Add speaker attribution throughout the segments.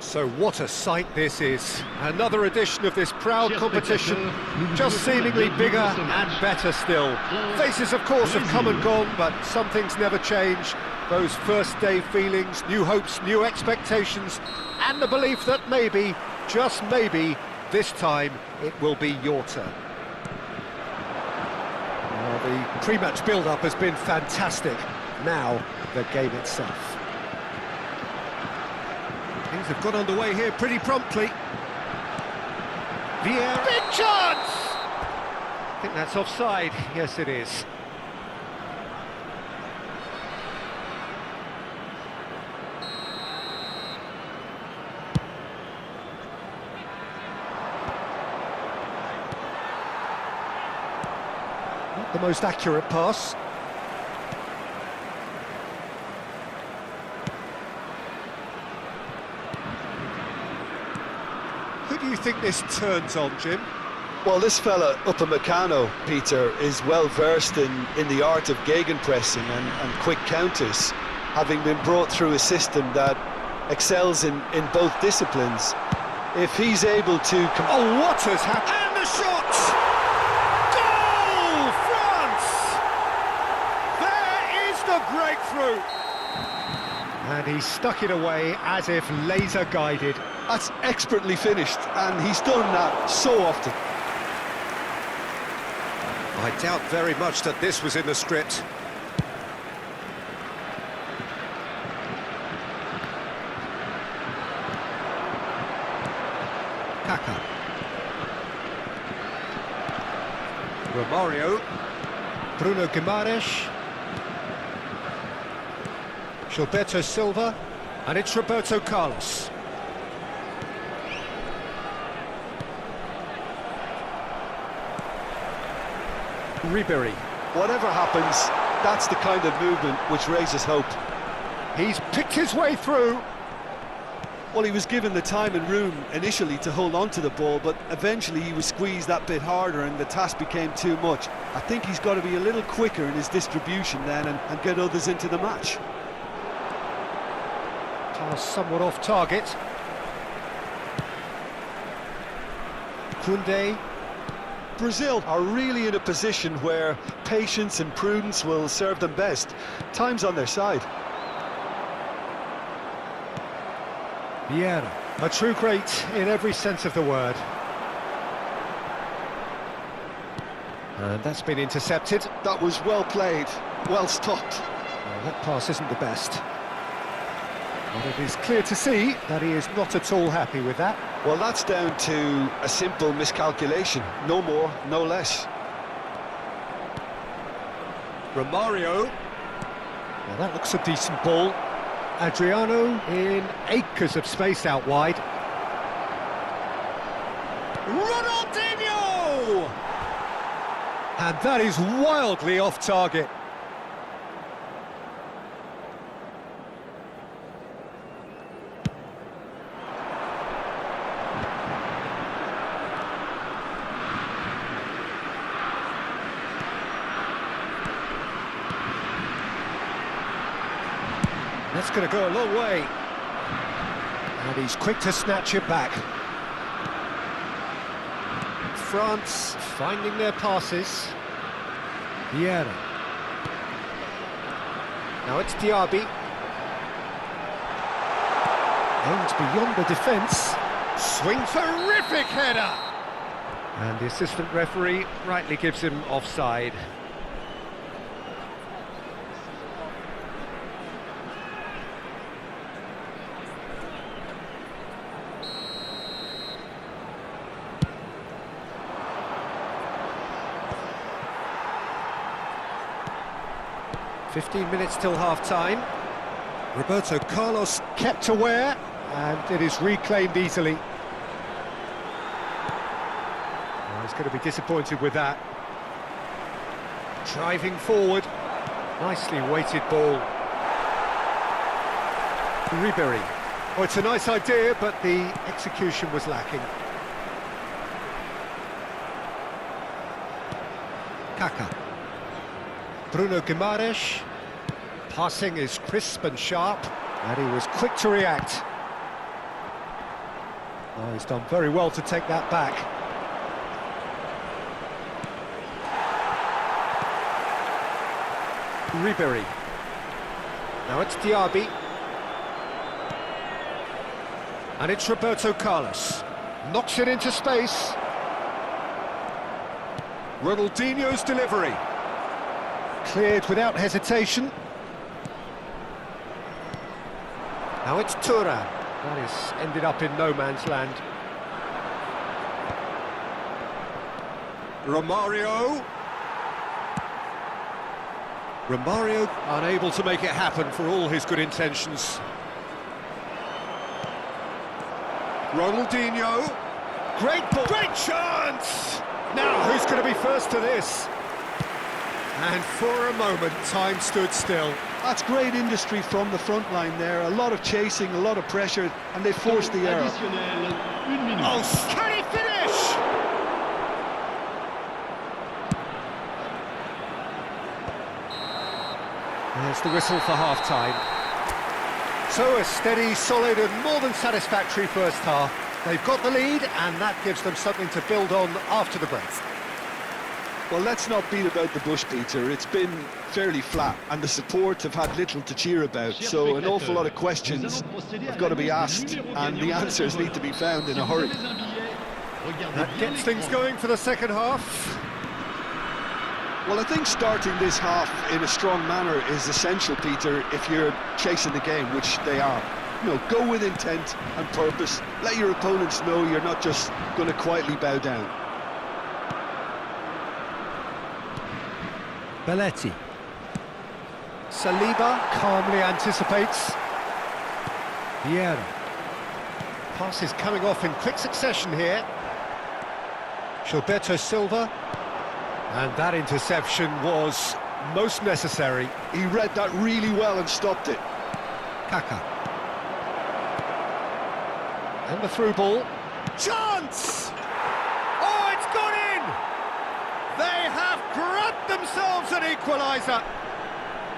Speaker 1: So what a sight this is. Another edition of this proud competition, just seemingly bigger and better still. Faces, of course, have come and gone, but some things never change. Those first day feelings, new hopes, new expectations, and the belief that maybe, just maybe, this time it will be your turn. Well, the pre-match build-up has been fantastic. Now, the game itself. Things have got underway here pretty promptly. Vieira. Big chance! I think that's offside. Yes, it is. Not the most accurate pass. Who do you think this turns on, Jim?
Speaker 2: Well, this fella, Upamecano, Peter, is well versed in the art of gegenpressing and quick counters, having been brought through a system that excels in both disciplines. If he's able to...
Speaker 1: Oh, what has happened? And the shot! Goal, France! There is the breakthrough! And he stuck it away as if laser guided.
Speaker 2: That's expertly finished, and he's done that so often.
Speaker 1: I doubt very much that this was in the script. Kaka. Romario. Bruno Guimaraes. Gilberto Silva. And it's Roberto Carlos. Ribery.
Speaker 2: Whatever happens, that's the kind of movement which raises hope.
Speaker 1: He's picked his way through.
Speaker 2: Well, he was given the time and room initially to hold on to the ball, but eventually he was squeezed that bit harder and the task became too much. I think he's got to be a little quicker in his distribution then and get others into the match.
Speaker 1: Pass somewhat off target. Koundé.
Speaker 2: Brazil are really in a position where patience and prudence will serve them best. Time's on their side.
Speaker 1: Vieira, a true great in every sense of the word. And that's been intercepted.
Speaker 2: That was well played, well stopped.
Speaker 1: Well, that pass isn't the best. But it is clear to see that he is not at all happy with that.
Speaker 2: Well, that's down to a simple miscalculation. No more, no less.
Speaker 1: Romario. Now that looks a decent ball. Adriano in acres of space out wide. Ronaldinho! And that is wildly off target. That's going to go a long way. And he's quick to snatch it back. France finding their passes. Vieira. Now it's Diaby. Aims beyond the defence. Swing, terrific header! And the assistant referee rightly gives him offside. .15 till half-time. Roberto Carlos kept aware, and it is reclaimed easily. Oh, he's going to be disappointed with that. Driving forward. Nicely weighted ball. Ribery. Oh, it's a nice idea, but the execution was lacking. Kaka. Bruno Guimaraes. Passing is crisp and sharp, and he was quick to react. Oh, he's done very well to take that back. Ribery. Now it's Diaby. And it's Roberto Carlos. Knocks it into space. Ronaldinho's delivery. Cleared without hesitation. Now it's Thuram. That is ended up in no man's land. Romario unable to make it happen for all his good intentions. Ronaldinho, great ball, great chance! Now, who's going to be first to this? And for a moment, time stood still.
Speaker 2: That's great industry from the front line there. A lot of chasing, a lot of pressure, and they forced the error.
Speaker 1: Oh, can he finish? There's the whistle for half-time. So a steady, solid and more than satisfactory first half. They've got the lead and that gives them something to build on after the break.
Speaker 2: Well, let's not beat about the bush, Peter. It's been fairly flat and the support have had little to cheer about. So an awful lot of questions have got to be asked and the answers need to be found in a hurry.
Speaker 1: That gets things going for the second half.
Speaker 2: Well, I think starting this half in a strong manner is essential, Peter, if you're chasing the game, which they are. You know, go with intent and purpose. Let your opponents know you're not just going to quietly bow down.
Speaker 1: Belletti. Saliba calmly anticipates. Vieira. Pass is coming off in quick succession here. Gilberto Silva. And that interception was most necessary.
Speaker 2: He read that really well and stopped it.
Speaker 1: Kaka. And the through ball. Chance! Oh, it's gone in! They have grabbed themselves an equaliser.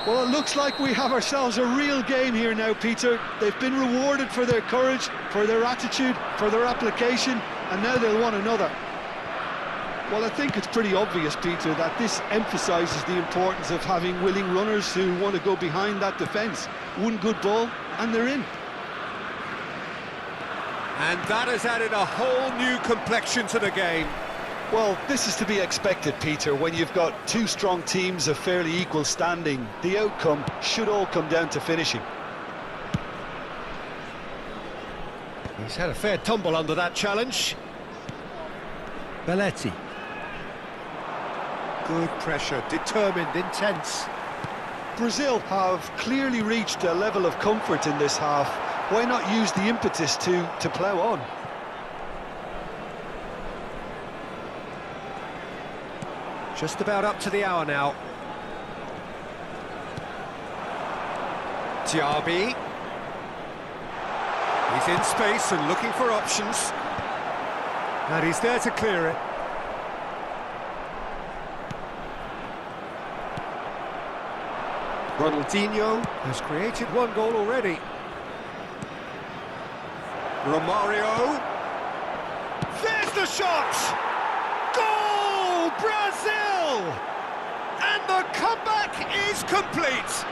Speaker 2: Well, it looks like we have ourselves a real game here now, Peter. They've been rewarded for their courage, for their attitude, for their application, and now they'll want another. Well, I think it's pretty obvious, Peter, that this emphasises the importance of having willing runners who want to go behind that defence. One good ball, and they're in.
Speaker 1: And that has added a whole new complexion to the game.
Speaker 2: Well, this is to be expected, Peter, when you've got two strong teams of fairly equal standing. The outcome should all come down to finishing.
Speaker 1: He's had a fair tumble under that challenge. Belletti. Good pressure, determined, intense.
Speaker 2: Brazil have clearly reached a level of comfort in this half. Why not use the impetus to plough on?
Speaker 1: Just about up to the hour now. Diaby. He's in space and looking for options. And he's there to clear it. Ronaldinho has created one goal already. Romario. There's the shot! Goal! Brazil! And the comeback is complete!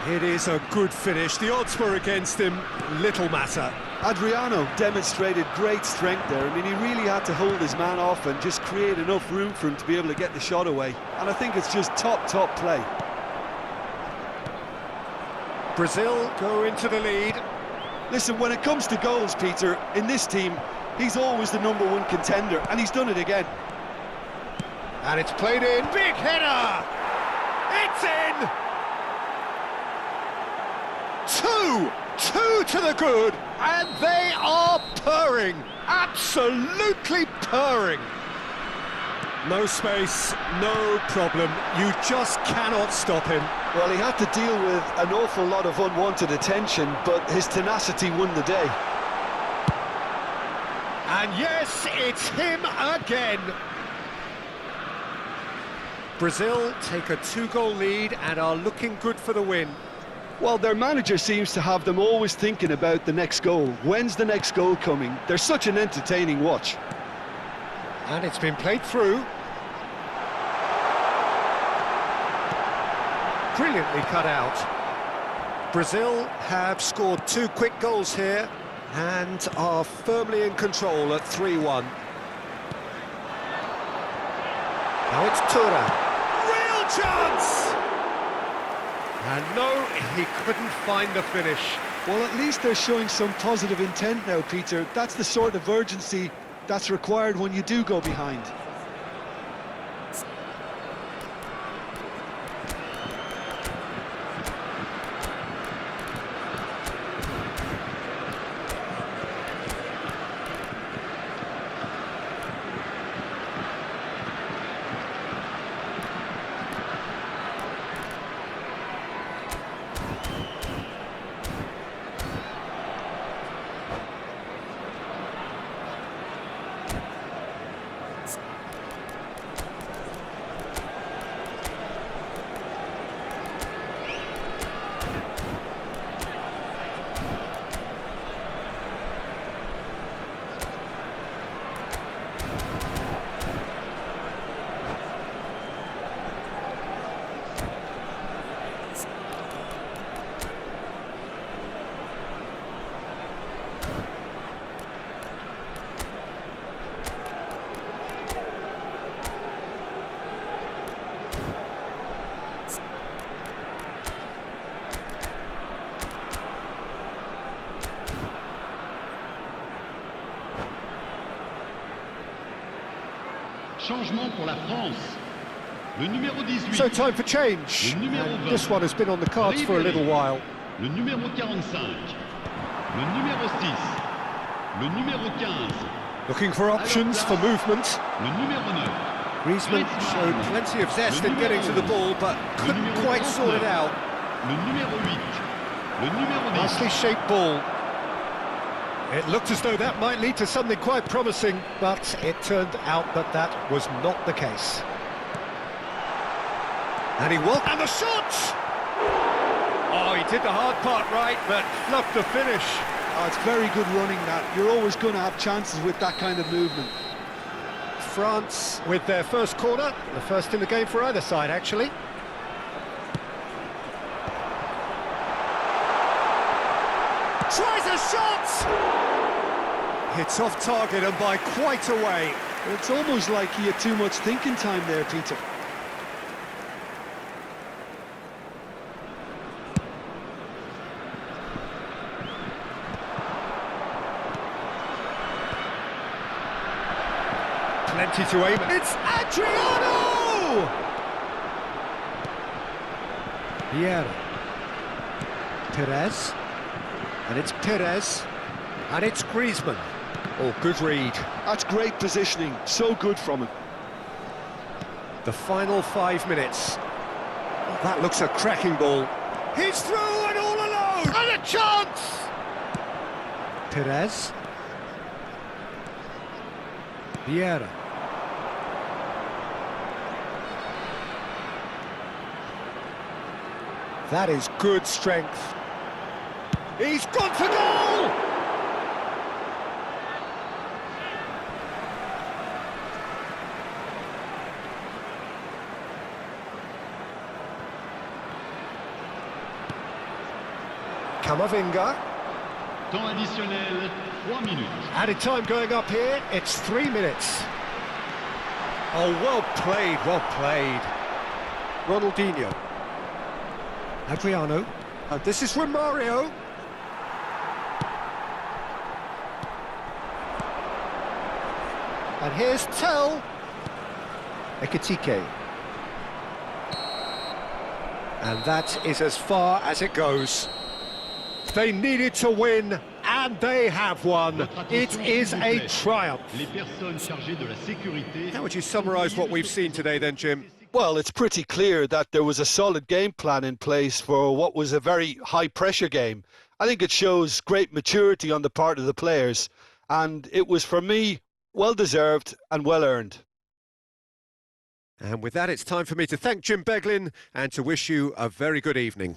Speaker 1: It is a good finish. The odds were against him. Little matter.
Speaker 2: Adriano demonstrated great strength there. I mean, he really had to hold his man off and just create enough room for him to be able to get the shot away. And I think it's just top play.
Speaker 1: Brazil go into the lead.
Speaker 2: Listen, when it comes to goals, Peter, in this team, he's always the #1 contender, and he's done it again.
Speaker 1: And it's played in. Big header! It's in! Two to the good, and they are purring. Absolutely purring. No space, no problem. You just cannot stop him.
Speaker 2: Well, he had to deal with an awful lot of unwanted attention, but his tenacity won the day.
Speaker 1: And yes, it's him again. Brazil take a 2-goal lead and are looking good for the win.
Speaker 2: Well, their manager seems to have them always thinking about the next goal. When's the next goal coming? They're such an entertaining watch.
Speaker 1: And it's been played through. Brilliantly cut out. Brazil have scored 2 quick goals here and are firmly in control at 3-1. Now it's Tura. Real chance! And no, he couldn't find the finish.
Speaker 2: Well, at least they're showing some positive intent now, Peter. That's the sort of urgency that's required when you do go behind.
Speaker 3: Changement pour la France. Le numéro 18.
Speaker 1: So time for change.
Speaker 3: Le numéro 20.
Speaker 1: This one has been on the cards for a little while.
Speaker 3: Le numéro 45. Le numéro 6. Le numéro 15.
Speaker 1: Looking for options for movement.
Speaker 3: Le numéro 9.
Speaker 1: Griezmann showed plenty of zest in getting to the ball, but couldn't quite sort it out.
Speaker 3: Le numéro 8. Le numéro 10.
Speaker 1: Nicely shaped ball. It looked as though that might lead to something quite promising, but it turned out that that was not the case. And and the shot! Oh, he did the hard part right, but fluffed the finish.
Speaker 2: Oh, it's very good running, that. You're always going to have chances with that kind of movement.
Speaker 1: France with their first corner, the first in the game for either side, actually. Tries a shot! Hits off target and by quite a way.
Speaker 2: It's almost like he had too much thinking time there, Peter.
Speaker 1: Plenty to aim at. It's Adriano! Vieira. Perez. And it's Perez. And it's Griezmann. Oh, good read.
Speaker 2: That's great positioning. So good from him.
Speaker 1: The final 5 minutes. Oh, that looks a cracking ball. He's through and all alone! And a chance! Perez. Vieira. That is good strength. He's gone for goal! Camavinga.
Speaker 3: Temps additionnel, 3 minutes.
Speaker 1: Added time going up here, it's 3 minutes. Oh, well played, well played. Ronaldinho. Adriano. This is Romario. And here's Tell. Ekitike. And that is as far as it goes. They needed to win, and they have won. It is a triumph. How would you summarise what we've seen today then, Jim?
Speaker 2: Well, it's pretty clear that there was a solid game plan in place for what was a very high-pressure game. I think it shows great maturity on the part of the players, and it was, for me, well-deserved and well-earned.
Speaker 1: And with that, it's time for me to thank Jim Beglin and to wish you a very good evening.